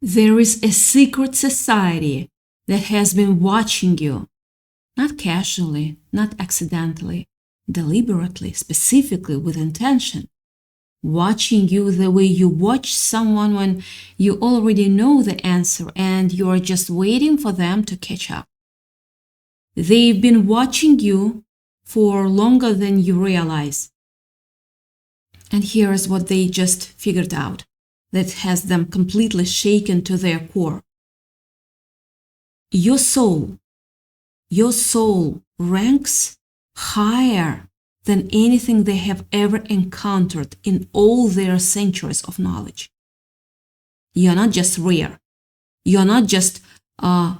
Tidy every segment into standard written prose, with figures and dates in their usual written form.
There is a secret society that has been watching you, not casually, not accidentally, deliberately, specifically with intention. Watching you the way you watch someone when you already know the answer and you are just waiting for them to catch up. They've been watching you for longer than you realize. And here's what they just figured out that has them completely shaken to their core. Your soul ranks higher than anything they have ever encountered in all their centuries of knowledge. You're not just rare. You're not just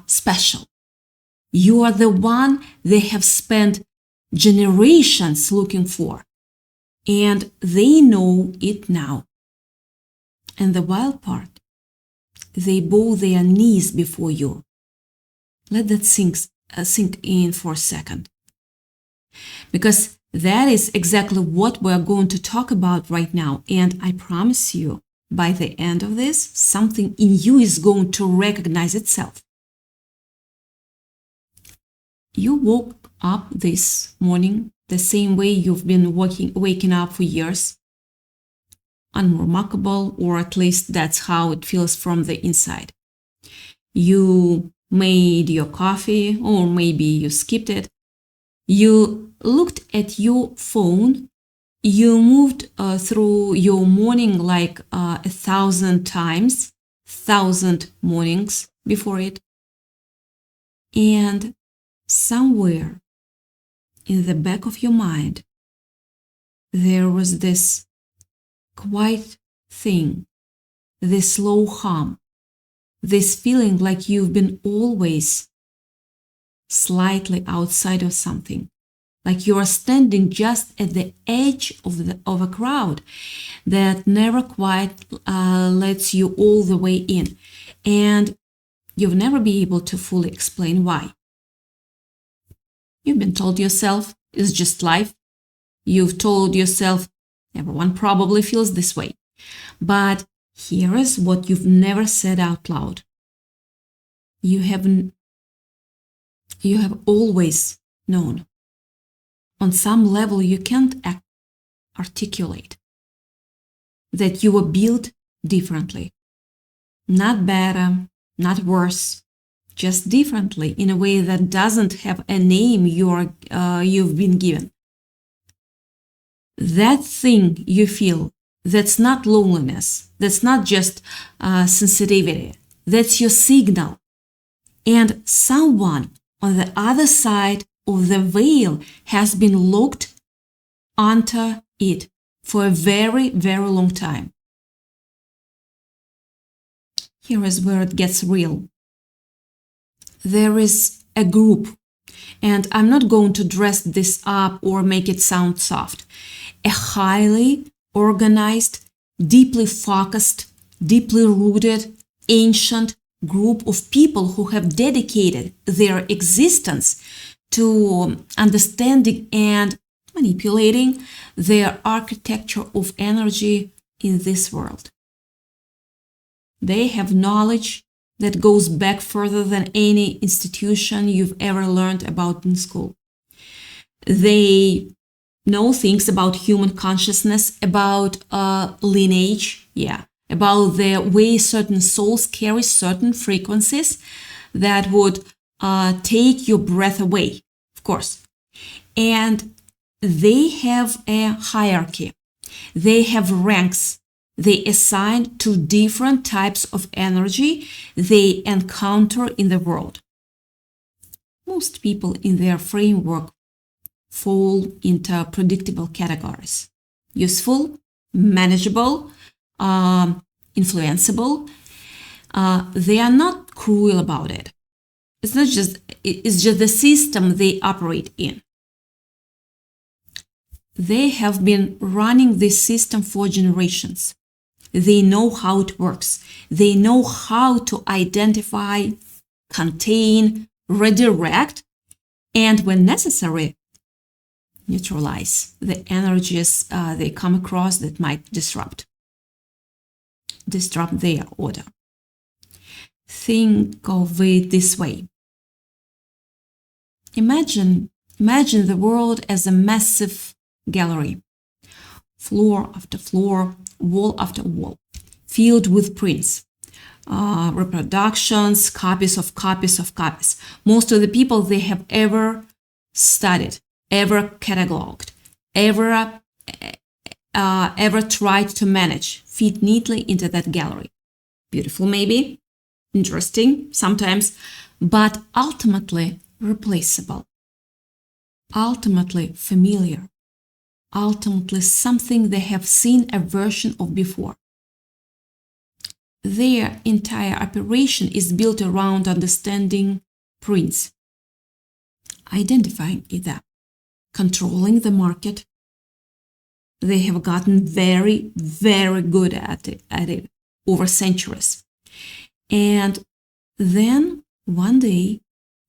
special. You are the one they have spent generations looking for. And they know it now. And the wild part, they bow their knees before you. Let that sink in for a second. Because that is exactly what we're going to talk about right now. And I promise you, by the end of this, something in you is going to recognize itself. You woke up this morning the same way you've been waking up for years. Unremarkable, or at least that's how it feels from the inside. You made your coffee, or maybe you skipped it. You looked at your phone. You moved through your morning like 1,000 times, 1,000 mornings before it. And somewhere in the back of your mind, there was this quiet thing, this low hum, this feeling like you've been always slightly outside of something, like you are standing just at the edge of a crowd that never quite lets you all the way in, and you've never been able to fully explain why. You've been told yourself it's just life. You've told yourself everyone probably feels this way. But here is what you've never said out loud. You have always known. On some level, you can't articulate that you were built differently. Not better, not worse, just differently in a way that doesn't have a name you've been given. That thing you feel, that's not loneliness, that's not just sensitivity, that's your signal. And someone on the other side of the veil has been locked onto it for a very, very long time. Here is where it gets real. There is a group, and I'm not going to dress this up or make it sound soft. A highly organized, deeply focused, deeply rooted, ancient group of people who have dedicated their existence to understanding and manipulating their architecture of energy in this world. They have knowledge that goes back further than any institution you've ever learned about in school. They know things about human consciousness, about lineage, about the way certain souls carry certain frequencies that would take your breath away, of course. And they have a hierarchy. They have ranks. They assign to different types of energy they encounter in the world. Most people in their framework fall into predictable categories: useful, manageable, influenceable. They are not cruel about it. It's just the system they operate in. They have been running this system for generations. They know how it works. They know how to identify, contain, redirect, and when necessary, neutralize the energies they come across that might disrupt their order. Think of it this way. Imagine the world as a massive gallery, floor after floor, wall after wall, filled with prints, reproductions, copies of copies of copies. Most of the people they have ever studied, ever cataloged, ever tried to manage, fit neatly into that gallery. Beautiful, maybe, interesting sometimes, but ultimately replaceable, ultimately familiar, ultimately something they have seen a version of before. Their entire operation is built around understanding prints, identifying either, controlling the market. They have gotten very, very good at it over centuries. And then one day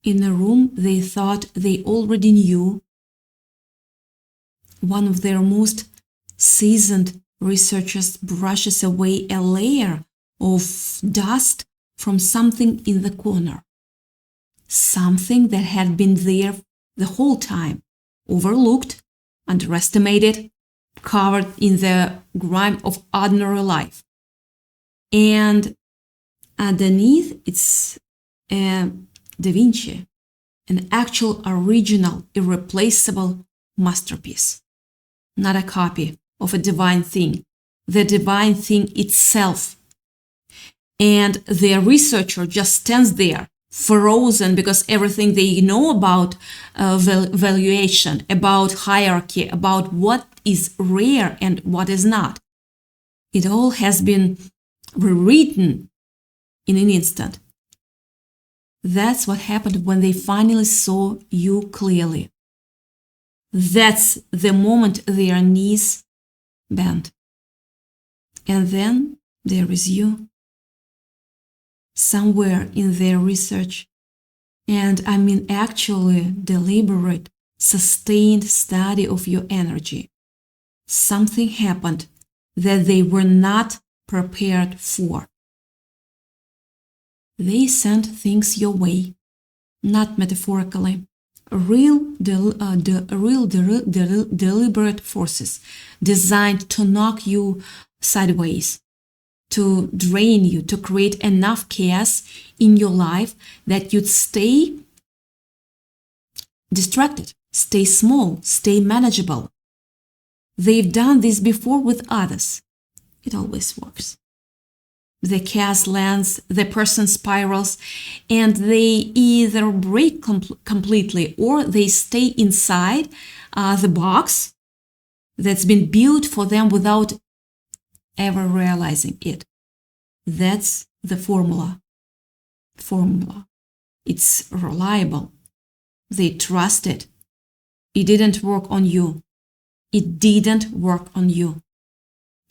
in a room they thought they already knew, one of their most seasoned researchers brushes away a layer of dust from something in the corner. Something that had been there the whole time, overlooked, underestimated, covered in the grime of ordinary life. And underneath it's Da Vinci, an actual original, irreplaceable masterpiece. Not a copy of a divine thing, the divine thing itself. And the researcher just stands there, frozen, because everything they know about valuation, about hierarchy, about what is rare and what is not, it all has been rewritten in an instant. That's what happened when they finally saw you clearly. That's the moment their knees bent. And then there is you, somewhere in their research, and I mean actually deliberate, sustained study of your energy. Something happened that they were not prepared for. They sent things your way, not metaphorically. Deliberate forces designed to knock you sideways, to drain you, to create enough chaos in your life that you'd stay distracted, stay small, stay manageable. They've done this before with others. It always works. The chaos lands, the person spirals, and they either break completely or they stay inside the box that's been built for them without ever realizing it. That's the formula. It's reliable. They trust it. It didn't work on you. It didn't work on you.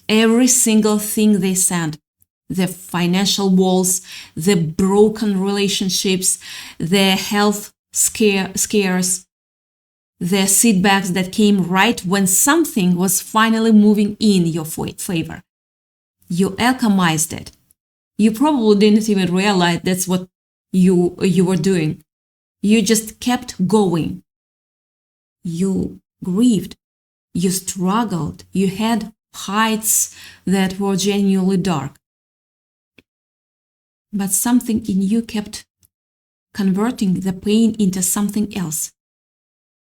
Every single thing they sent, the financial walls, the broken relationships, the health scares, the setbacks that came right when something was finally moving in your favor. You alchemized it. You probably didn't even realize that's what you were doing. You just kept going. You grieved. You struggled. You had heights that were genuinely dark. But something in you kept converting the pain into something else,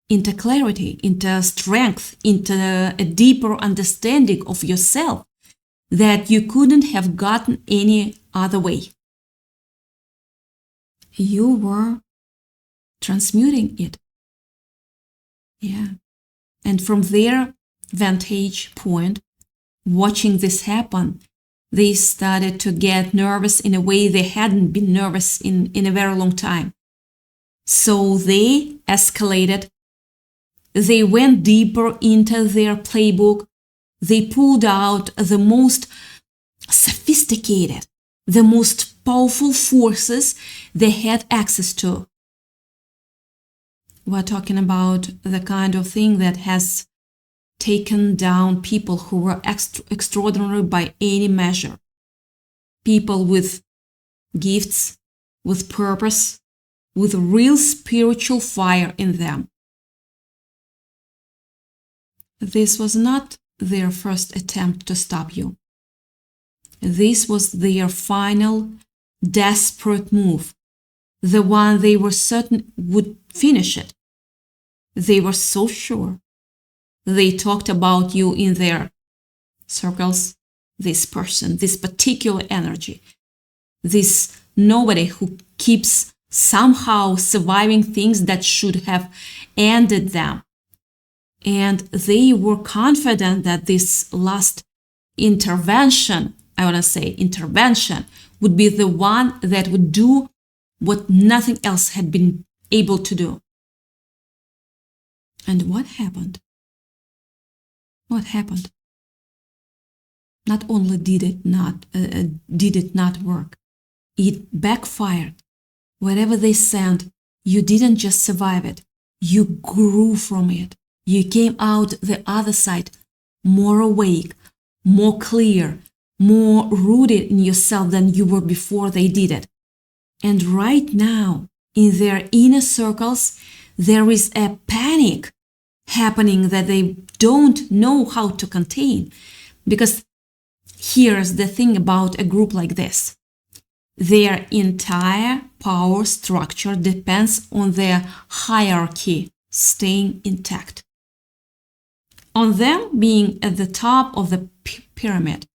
into clarity, into strength, into a deeper understanding of yourself that you couldn't have gotten any other way. You were transmuting it. Yeah. And from their vantage point, watching this happen, they started to get nervous in a way they hadn't been nervous in a very long time. So they escalated. They went deeper into their playbook. They pulled out the most sophisticated, the most powerful forces they had access to. We're talking about the kind of thing that has taken down people who were extraordinary by any measure. People with gifts, with purpose, with real spiritual fire in them. This was not their first attempt to stop you. This was their final, desperate move, the one they were certain would finish it. They were so sure. They talked about you in their circles, this person, this particular energy, this nobody who keeps somehow surviving things that should have ended them. And they were confident that this last intervention, would be the one that would do what nothing else had been able to do. And what happened? What happened? Not only did it not work, it backfired. Whatever they sent, you didn't just survive it, you grew from it. You came out the other side more awake, more clear, more rooted in yourself than you were before they did it. And right now, in their inner circles, there is a panic happening that they don't know how to contain. Because here's the thing about a group like this. Their entire power structure depends on their hierarchy staying intact. On them being at the top of the pyramid.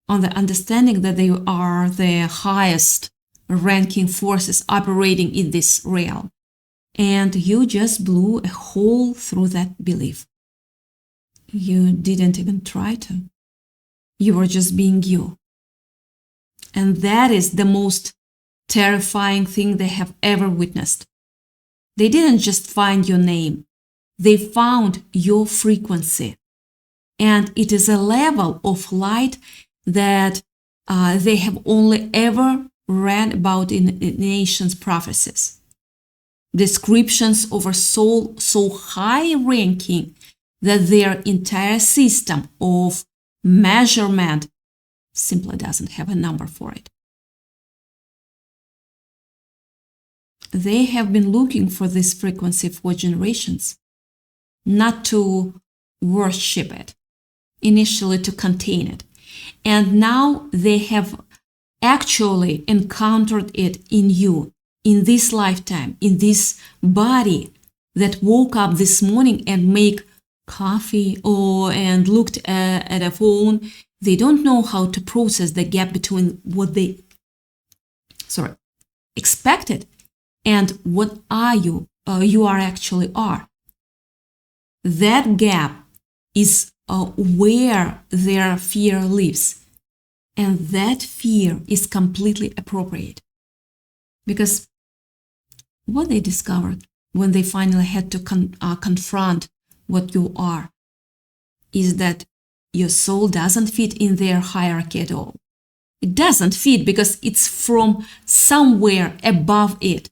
On the understanding that they are the highest ranking forces operating in this realm. And you just blew a hole through that belief. You didn't even try to. You were just being you. And that is the most terrifying thing they have ever witnessed. They didn't just find your name. They found your frequency. And it is a level of light that they have only ever read about in ancient prophecies. Descriptions of a soul so high ranking that their entire system of measurement simply doesn't have a number for it. They have been looking for this frequency for generations, not to worship it, initially to contain it. And now they have actually encountered it in you, in this lifetime, in this body that woke up this morning and make coffee and looked at a phone. They don't know how to process the gap between what they expected and what you actually are. That gap is where their fear lives. And that fear is completely appropriate. Because what they discovered when they finally had to confront what you are is that your soul doesn't fit in their hierarchy at all. It doesn't fit because it's from somewhere above it.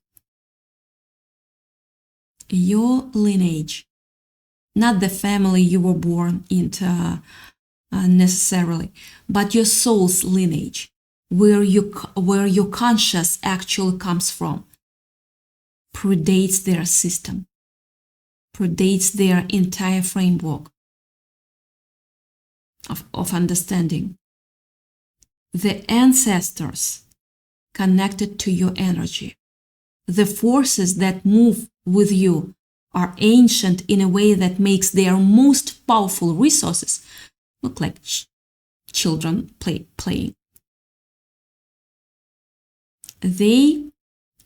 Your lineage, not the family you were born into necessarily, but your soul's lineage, where your conscious actually comes from, predates their system, predates their entire framework of understanding. The ancestors connected to your energy, the forces that move with you are ancient in a way that makes their most powerful resources look like children playing. They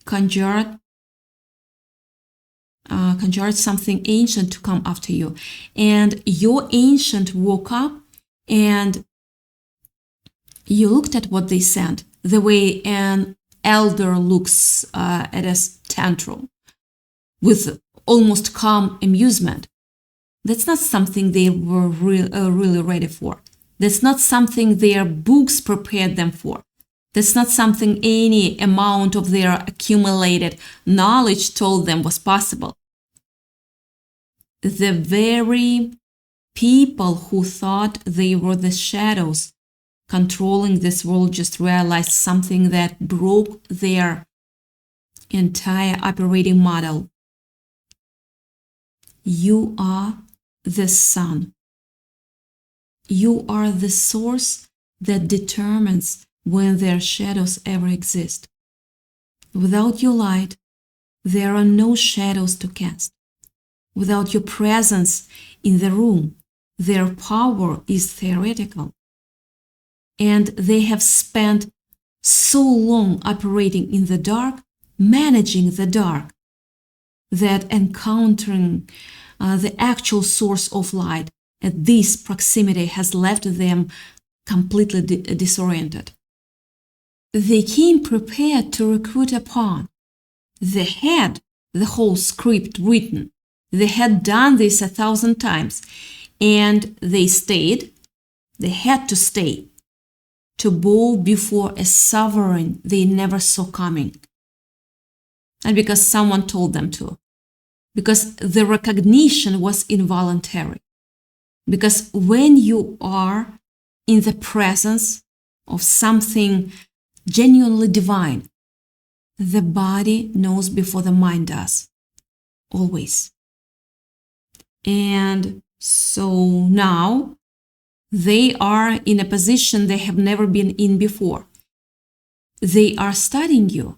conjured something ancient to come after you. And your ancient woke up and you looked at what they sent, the way an elder looks at a tantrum with almost calm amusement. That's not something they were really ready for. That's not something their books prepared them for. That's not something any amount of their accumulated knowledge told them was possible. The very people who thought they were the shadows controlling this world just realized something that broke their entire operating model. You are the sun. You are the source that determines when their shadows ever exist. Without your light, there are no shadows to cast. Without your presence in the room, their power is theoretical. And they have spent so long operating in the dark, managing the dark, that encountering the actual source of light at this proximity has left them completely disoriented. They came prepared to recruit a pawn. They had the whole script written. They had done this 1,000 times, and they stayed. They had to stay to bow before a sovereign they never saw coming. And because someone told them to. Because the recognition was involuntary. Because when you are in the presence of something genuinely divine, the body knows before the mind does. Always. And so now they are in a position they have never been in before. They are studying you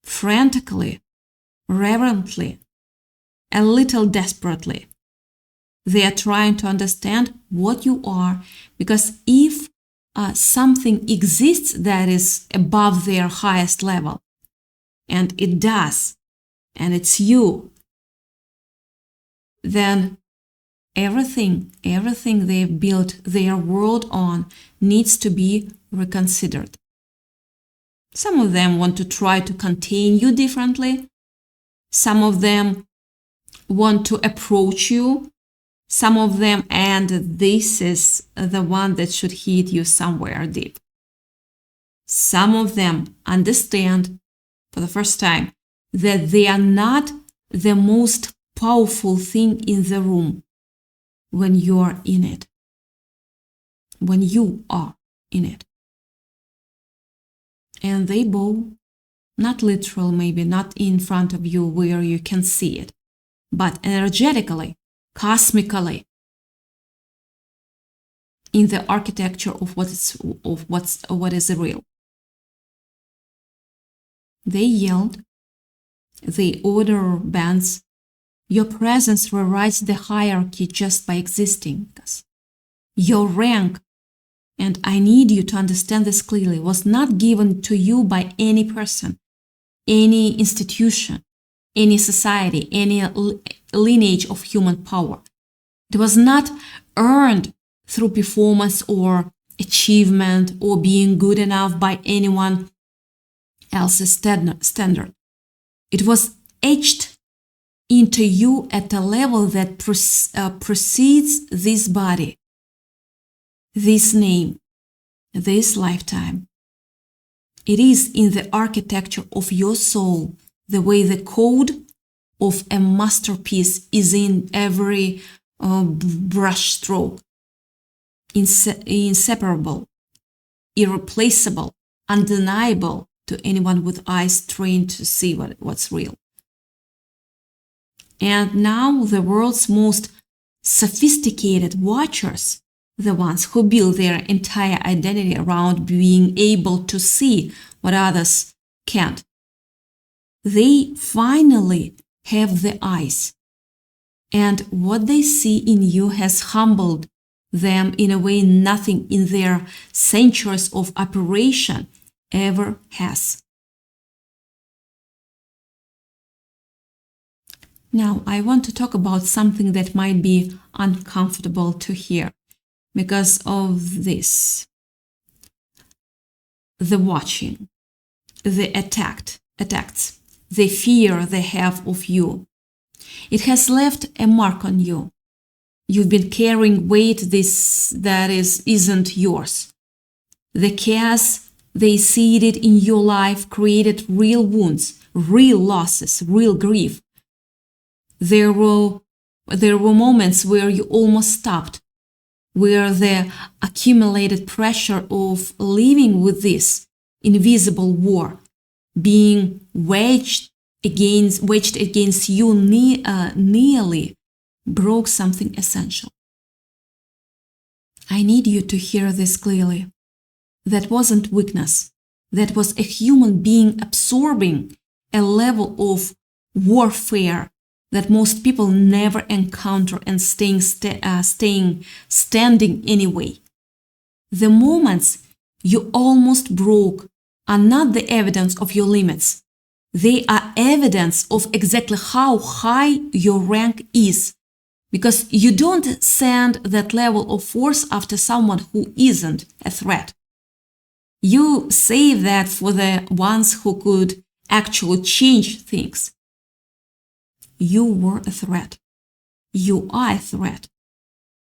frantically, reverently, a little desperately. They are trying to understand what you are, because if something exists that is above their highest level, and it does, and it's you, then everything they've built their world on needs to be reconsidered. Some of them want to try to contain you differently. Some of them want to approach you. Some of them, and this is the one that should hit you somewhere deep. Some of them understand for the first time that they are not the most powerful thing in the room when you're in it. When you are in it. And they bow, not literal maybe, not in front of you where you can see it, but energetically, cosmically, in the architecture of what is real. They yelled, they order bands. Your presence rewrites the hierarchy just by existing. Your rank, and I need you to understand this clearly, was not given to you by any person, any institution, any society, any lineage of human power. It was not earned through performance or achievement or being good enough by anyone else's standard. It was etched into you at a level that precedes this body, this name, this lifetime. It is in the architecture of your soul, the way the code of a masterpiece is in every brush stroke. Inseparable, irreplaceable, undeniable to anyone with eyes trained to see what's real. And now the world's most sophisticated watchers, the ones who build their entire identity around being able to see what others can't, they finally have the eyes. And what they see in you has humbled them in a way nothing in their centuries of operation ever has. Now, I want to talk about something that might be uncomfortable to hear because of this. The watching, the attacks, the fear they have of you. It has left a mark on you. You've been carrying weight that isn't yours. The chaos they seeded in your life created real wounds, real losses, real grief. There were moments where you almost stopped, where the accumulated pressure of living with this invisible war being waged against you nearly broke something essential. I need you to hear this clearly. That wasn't weakness. That was a human being absorbing a level of warfare that most people never encounter and standing anyway. The moments you almost broke are not the evidence of your limits. They are evidence of exactly how high your rank is, because you don't send that level of force after someone who isn't a threat. You save that for the ones who could actually change things. You were a threat. You are a threat.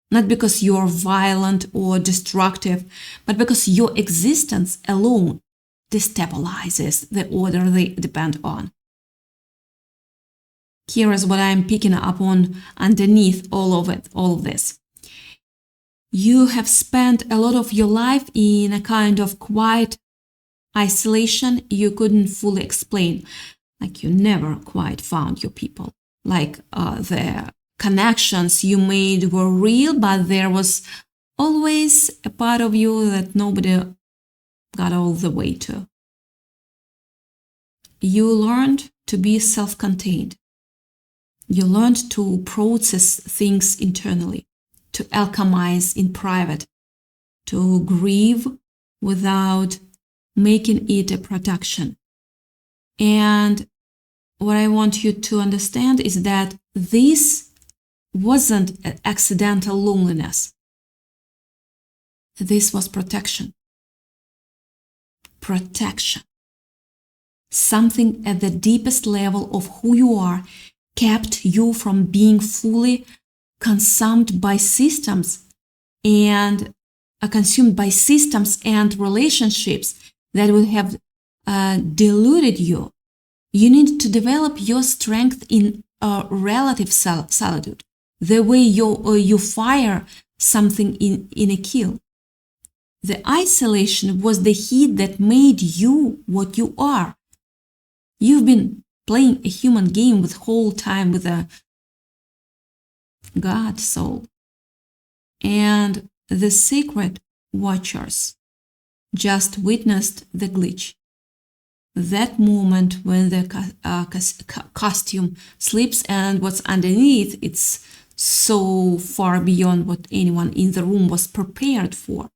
Not because you are violent or destructive, but because your existence alone destabilizes the order they depend on. Here is what I'm picking up on underneath all of this. You have spent a lot of your life in a kind of quiet isolation you couldn't fully explain, like you never quite found your people, like the connections you made were real, but there was always a part of you that nobody got all the way to. You learned to be self-contained. You learned to process things internally, to alchemize in private, to grieve without making it a production. And what I want you to understand is that this wasn't an accidental loneliness. This was protection. Protection. Something at the deepest level of who you are kept you from being fully consumed by systems and consumed by systems and relationships that would have deluded you. You need to develop your strength in relative solitude, the way you fire something in a kill. The isolation was the heat that made you what you are. You've been playing a human game the whole time with a God soul. And the sacred watchers just witnessed the glitch. That moment when the costume slips and what's underneath, it's so far beyond what anyone in the room was prepared for,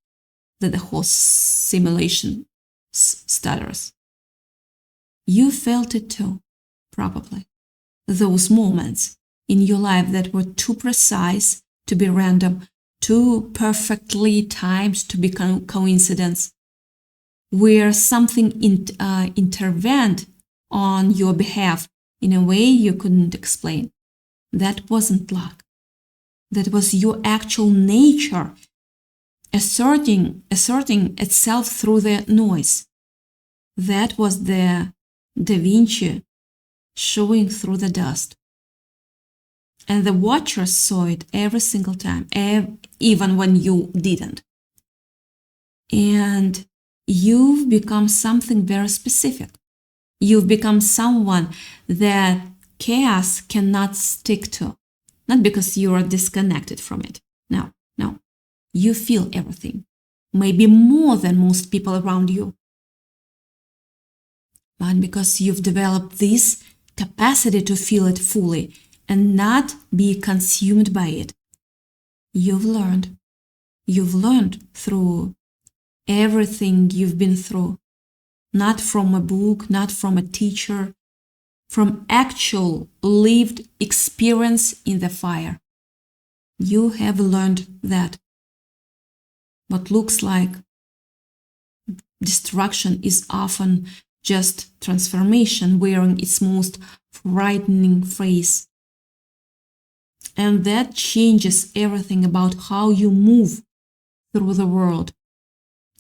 that the whole simulation stutters. You felt it too, probably. Those moments in your life that were too precise to be random, too perfectly timed to be coincidence, where something intervened on your behalf in a way you couldn't explain. That wasn't luck. That was your actual nature asserting itself through the noise. That was the Da Vinci showing through the dust. And the watchers saw it every single time, even when you didn't. And you've become something very specific. You've become someone that chaos cannot stick to. Not because you are disconnected from it. No. You feel everything. Maybe more than most people around you. But because you've developed this capacity to feel it fully and not be consumed by it, you've learned. You've learned through everything you've been through. Not from a book, not from a teacher, from actual lived experience in the fire. You have learned that what looks like destruction is often just transformation wearing its most frightening face. And that changes everything about how you move through the world.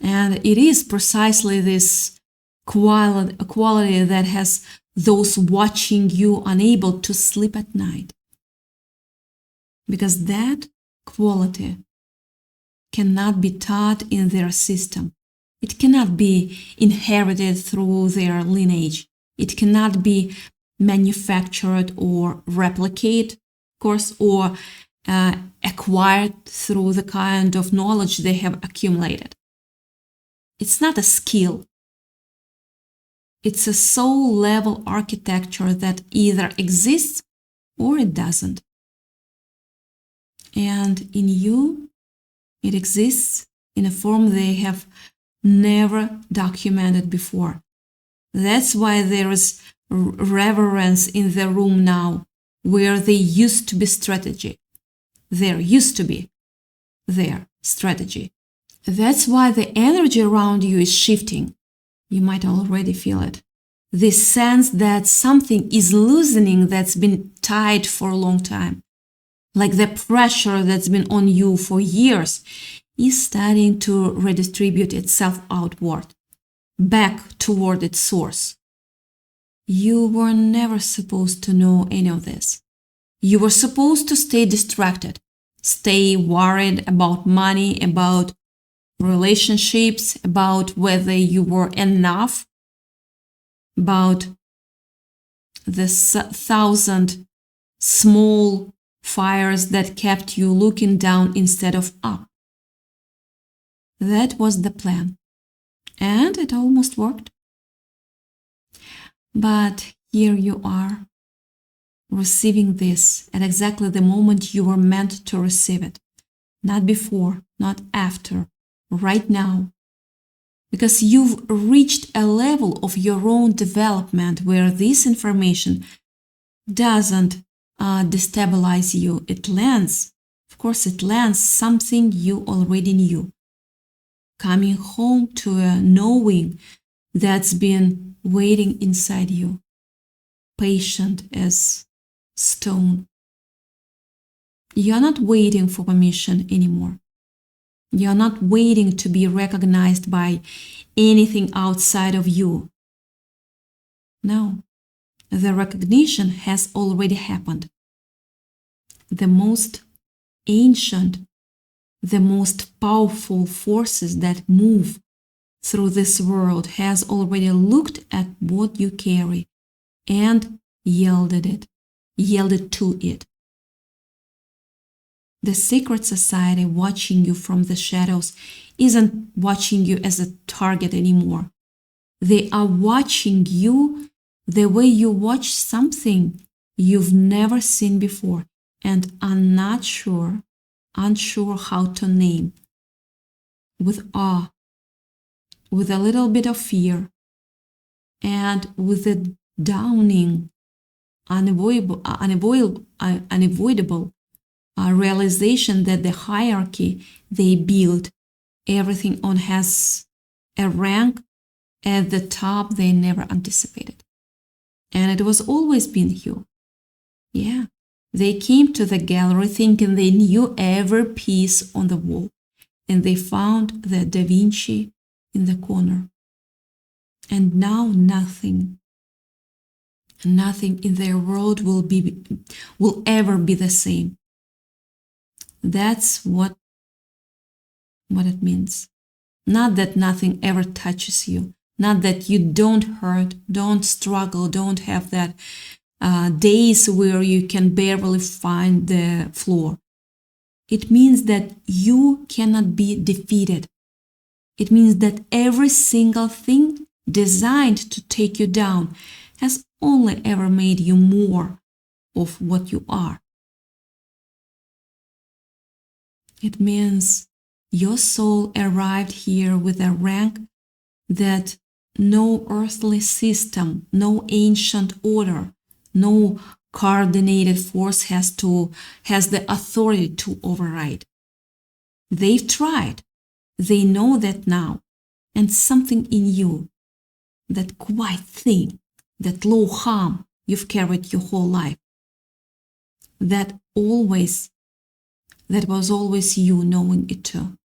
And it is precisely this quality that has those watching you unable to sleep at night. Because that quality cannot be taught in their system. It cannot be inherited through their lineage. It cannot be manufactured or replicated, of course, or acquired through the kind of knowledge they have accumulated. It's not a skill. It's a soul-level architecture that either exists or it doesn't. And in you, it exists in a form they have never documented before. That's why there is reverence in the room now, where there used to be strategy. There used to be their strategy. That's why the energy around you is shifting. You might already feel it. This sense that something is loosening that's been tied for a long time. Like the pressure that's been on you for years is starting to redistribute itself outward, back toward its source. You were never supposed to know any of this. You were supposed to stay distracted, stay worried about money, about relationships, about whether you were enough, about the 1,000 small fires that kept you looking down instead of up. That was the plan. And it almost worked. But here you are, receiving this at exactly the moment you were meant to receive it. Not before, not after, right now. Because you've reached a level of your own development where this information doesn't destabilize you. It lands. Of course, it lands something you already knew. Coming home to a knowing that's been waiting inside you, patient as stone. You're not waiting for permission anymore. You're not waiting to be recognized by anything outside of you. No, the recognition has already happened. The most ancient, the most powerful forces that move through this world has already looked at what you carry and yielded to it. The secret society watching you from the shadows isn't watching you as a target anymore. They are watching you the way you watch something you've never seen before and are unsure how to name. With awe, with a little bit of fear, and with a dawning, unavoidable realization that the hierarchy they built, everything on has a rank at the top they never anticipated. And it was always been you. Yeah, they came to the gallery thinking they knew every piece on the wall, and they found the Da Vinci in the corner. And now nothing in their world will ever be the same. That's what it means. Not that nothing ever touches you. Not that you don't hurt, don't struggle, don't have that days where you can barely find the floor. It means that you cannot be defeated. It means that every single thing designed to take you down has only ever made you more of what you are. It means your soul arrived here with a rank that no earthly system, no ancient order, no coordinated force has the authority to override. They've tried. They know that now. And something in you, that quiet thing, that low hum you've carried your whole life, that was always you knowing it too.